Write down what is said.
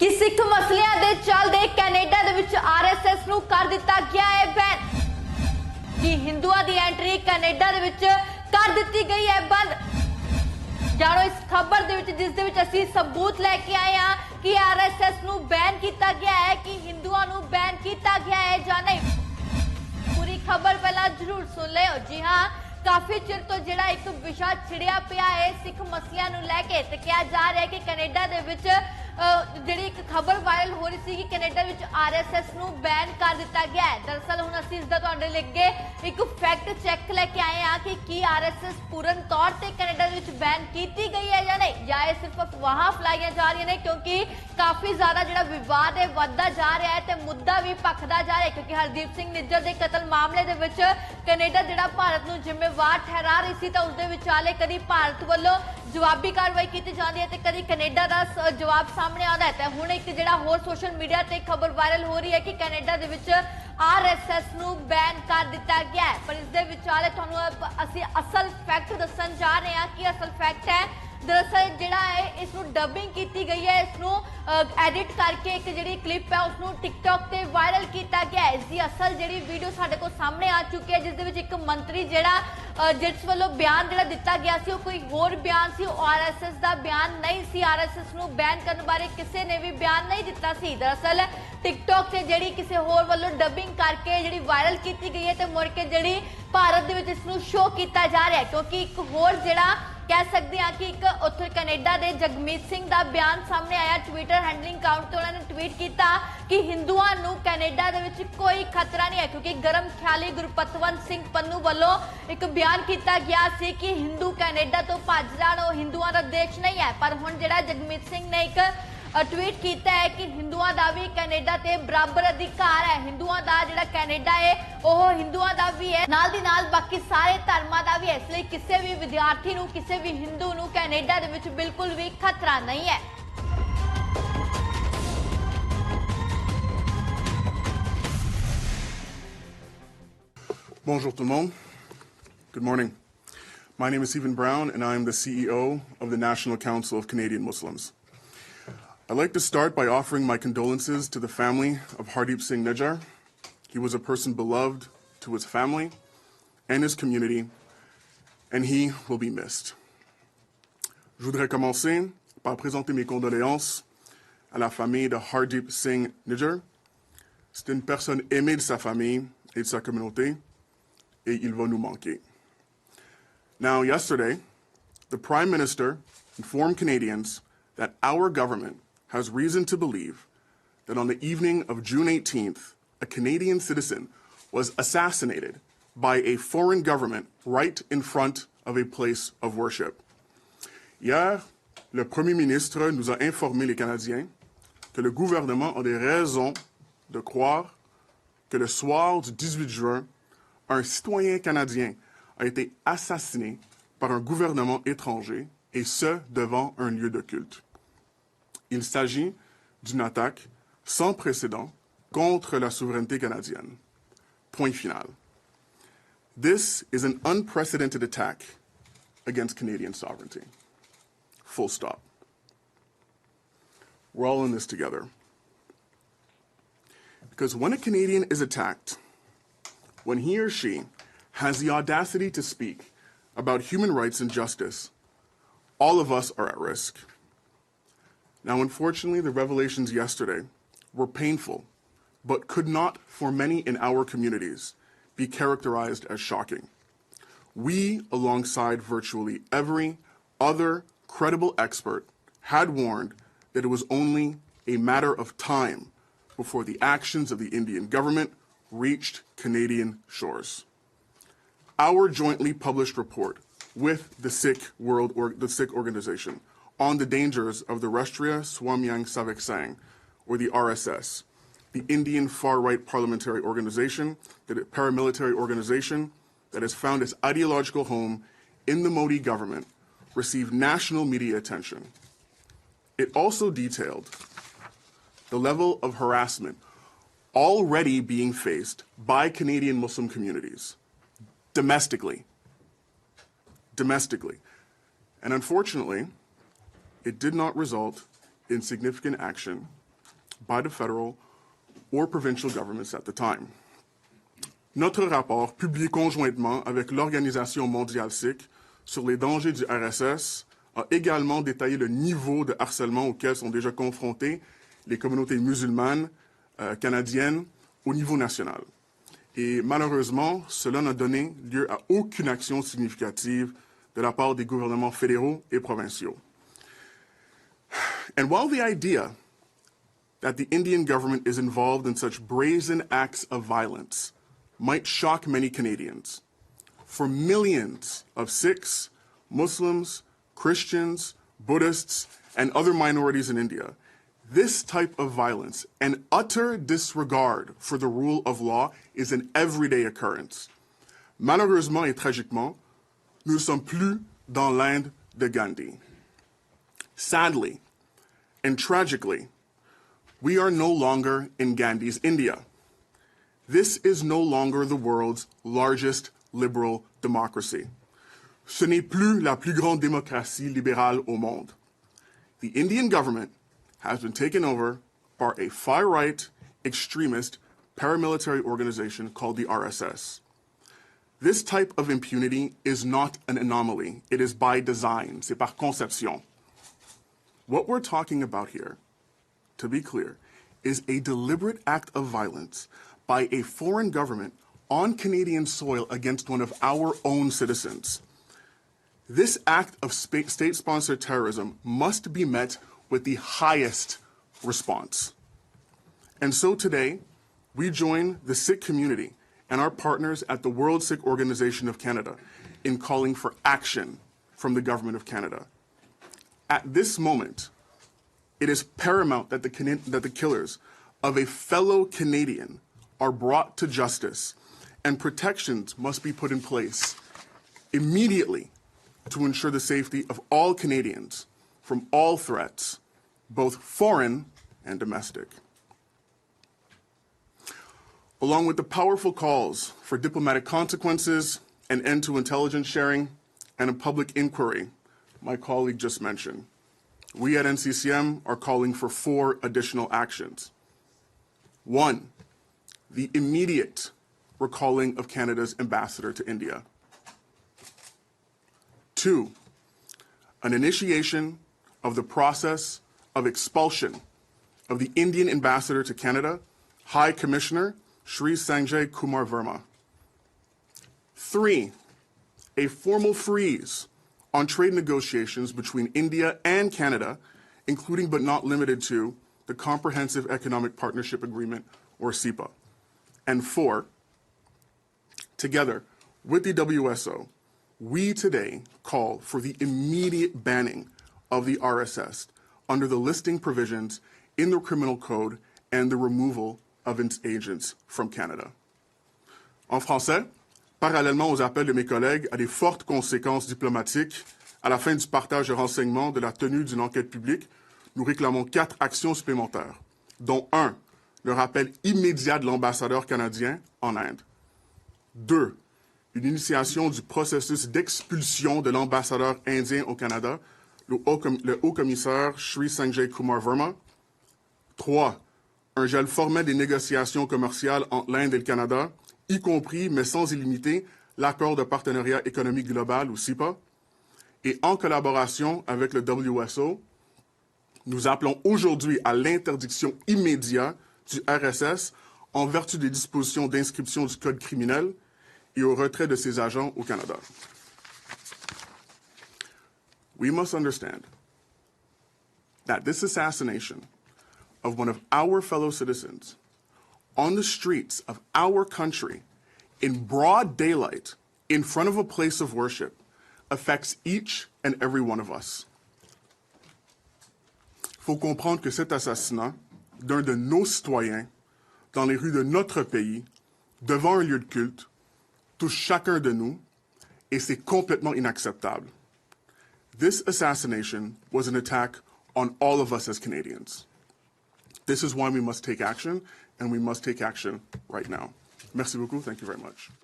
कि सिख मसलियां दे चलदे कैनेडा दे विच RSS नूं कर दिता गया है बैन कि हिंदुआं दी एंट्री कैनेडा दे विच कर दिती गई है बंद। जानो इस खबर दे विच जिस दे विच असीं सबूत लैके आए हां कि RSS नूं बैन किया गया है कि हिंदुआं नूं बैन किया गया है जां नहीं। पूरी खबर पहला जरूर सुन लिओ। जी हाँ, काफी चिर तो जिहड़ा एक विशा छिड़िया पिया है सिख मसलियां नूं लैके ते कहा जा रहा है कि कैनेडा दे विच जिहड़ी एक खबर वायरल हो रही सी कि कैनेडा विच RSS नूं बैन कर दिता गया है। दरअसल हुण असीं इस दा तुहाडे लगे एक फैक्ट चैक लैके आए हां कि की RSS पूर्ण तौर ते कैनेडा दे विच बैन कीती गई है या नहीं, या ये सिर्फ अफवाहां फैलाईयां जा रही ने, क्योंकि काफी ज्यादा जिहड़ा विवाद है वधदा जा रहा है ते मुद्दा भी भखदा जा रहा है। क्योंकि हरदीप सिंह निज्जर दे कतल मामले दे विच कैनेडा जिहड़ा भारत नूं जिम्मेवार ठहरा रही सी तां उस दे विचाले कदी भारत वल्लों जवाबी कार्रवाई की जाती है तो कभी कैनेडा का जवाब सामने आता है। हुण एक जिहड़ा होर सोशल मीडिया ते खबर वायरल हो रही है कि कैनेडा दे विच RSS नूं बैन कर दिता गया है। पर इस दे विचाले तुहानूं असीं असल फैक्ट दस्सण जा रहे हैं कि असल फैक्ट है दरअसल जिहड़ा है इसनूं डबिंग की गई है, इसनूं एडिट करके एक जिहड़ी क्लिप है उसनूं टिकटॉक ते वायरल किया गया है। इसकी असल जिहड़ी वीडियो साडे कोल सामने आ चुकी है जिस दे विच एक मंत्री जिहड़ा जिस वालों बयान जिहड़ा दिता गया सी कोई होर बयान सी, RSS दा बयान नहीं सी। RSS नूं बैन करने बारे किसी ने भी बयान नहीं दिता सी। दरअसल टिकटॉक से जिहड़ी किसी होर वालों डबिंग करके जिहड़ी वायरल की गई है तो मुड़ के जिहड़ी भारत दे विच इसनूं शो किया जा रहा है। क्योंकि एक होर जिहड़ा कह सकते हैं कि एक उत्थे कैनेडा के जगमीत सिंह का बयान सामने आया ट्विटर हैंडलिंग अकाउंट तो उन्होंने ट्वीट किया कि हिंदुआं नूं कैनेडा दे विच कोई खतरा नहीं है, क्योंकि गर्म ख्याली गुरपतवंत सिंह पन्नू वालों एक बयान किया गया सी कि हिंदू कैनेडा तो भज जाण, ओह हिंदुआं दा देश नहीं है। पर हुण जिहड़ा जगमीत सिंह ने एक ट्वीट किया है कि हिंदुआं दा भी कैनेडा ते बराबर अधिकार है, हिंदुआं दा जिहड़ा कैनेडा है ओह हिंदुआं दा भी है, नाल दी नाल बाकी सारे धर्मां दा भी है। इसलिए किसी भी विद्यार्थी नूं किसी भी हिंदू नूं कैनेडा दे विच बिल्कुल भी खतरा नहीं है। Bonjour tout le monde. Good morning. My name is Stephen Brown and I am the CEO of the National Council of Canadian Muslims. I'd like to start by offering my condolences to the family of Hardeep Singh Nijjar. He was a person beloved to his family and his community, and he will be missed. Je voudrais commencer par présenter mes condoléances à la famille de Hardeep Singh Nijjar. C'est une personne aimée de sa famille et de sa communauté, et il va nous manquer. Now, yesterday, the Prime Minister informed Canadians that our government has reason to believe that on the evening of June 18th, a Canadian citizen was assassinated by a foreign government right in front of a place of worship. Hier, le Premier ministre nous a informé les Canadiens que le gouvernement a des raisons de croire que le soir du 18 juin, un citoyen canadien a été assassiné par un gouvernement étranger, et ce, devant un lieu de culte. Il s'agit d'une attaque sans précédent contre la souveraineté canadienne. Point final. This is an unprecedented attack against Canadian sovereignty. Full stop. We're all in this together. Because when a Canadian is attacked, when he or she has the audacity to speak about human rights and justice, all of us are at risk. Now, unfortunately, the revelations yesterday were painful, but could not, for many in our communities, be characterized as shocking. We, alongside virtually every other credible expert, had warned that it was only a matter of time before the actions of the Indian government reached Canadian shores. Our jointly published report with the Sikh organization on the dangers of the Rashtriya Swamyang Savak Sangh, or the RSS, the Indian far-right parliamentary organization, the paramilitary organization that has found its ideological home in the Modi government, received national media attention. It also detailed the level of harassment already being faced by Canadian Muslim communities domestically. And unfortunately, it did not result in significant action by the federal or provincial governments at the time. Notre rapport, publié conjointement avec l'Organisation mondiale sikh sur les dangers du RSS, a également détaillé le niveau de harcèlement auquel sont déjà confrontées les communautés musulmanes canadiennes au niveau national. Et malheureusement, cela n'a donné lieu à aucune action significative de la part des gouvernements fédéraux et provinciaux. And while the idea that the Indian government is involved in such brazen acts of violence might shock many Canadians, for millions of Sikhs, Muslims, Christians, Buddhists, and other minorities in India, this type of violence and utter disregard for the rule of law is an everyday occurrence. Malheureusement et tragiquement, nous ne sommes plus dans l'Inde de Gandhi. Sadly and tragically, we are no longer in Gandhi's India. This is no longer the world's largest liberal democracy. Ce n'est plus la plus grande démocratie libérale au monde. The Indian government has been taken over by a far-right, extremist, paramilitary organization called the RSS. This type of impunity is not an anomaly. It is by design. C'est par conception. What we're talking about here, to be clear, is a deliberate act of violence by a foreign government on Canadian soil against one of our own citizens. This act of state-sponsored terrorism must be met with the highest response. And so today, we join the Sikh community and our partners at the World Sikh Organization of Canada in calling for action from the Government of Canada. At this moment, it is paramount that the killers of a fellow Canadian are brought to justice, and protections must be put in place immediately to ensure the safety of all Canadians from all threats, both foreign and domestic. Along with the powerful calls for diplomatic consequences, an end to intelligence sharing, and a public inquiry my colleague just mentioned, we at NCCM are calling for 4 additional actions. 1, the immediate recalling of Canada's ambassador to India. 2, an initiation of the process of expulsion of the Indian ambassador to Canada, High Commissioner Shri Sanjay Kumar Verma. 3, a formal freeze on trade negotiations between India and Canada, including but not limited to the Comprehensive Economic Partnership Agreement, or CEPA. And 4, together with the WSO, we today call for the immediate banning of the RSS under the listing provisions in the Criminal Code and the removal of its agents from Canada. En français, parallèlement aux appels de mes collègues à des fortes conséquences diplomatiques à la fin du partage de renseignements de la tenue d'une enquête publique, nous réclamons 4 actions supplémentaires, dont 1, le rappel immédiat de l'ambassadeur canadien en Inde. 2, une initiation du processus d'expulsion de l'ambassadeur indien au Canada, le haut-commissaire Shri Sanjay Kumar Verma. 3, un gel formel des négociations commerciales entre l'Inde et le Canada, y compris, mais sans illimiter, l'accord de partenariat économique global, ou CEPA. Et en collaboration avec le WSO, nous appelons aujourd'hui à l'interdiction immédiate du RSS en vertu des dispositions d'inscription du Code criminel et au retrait de ses agents au Canada. We must understand that this assassination of one of our fellow citizens on the streets of our country in broad daylight in front of a place of worship affects each and every one of us. Il faut comprendre que cet assassinat d'un de nos citoyens dans les rues de notre pays, devant un lieu de culte, touche chacun de nous et c'est complètement inacceptable. This assassination was an attack on all of us as Canadians. This is why we must take action, and we must take action right now. Merci beaucoup. Thank you very much.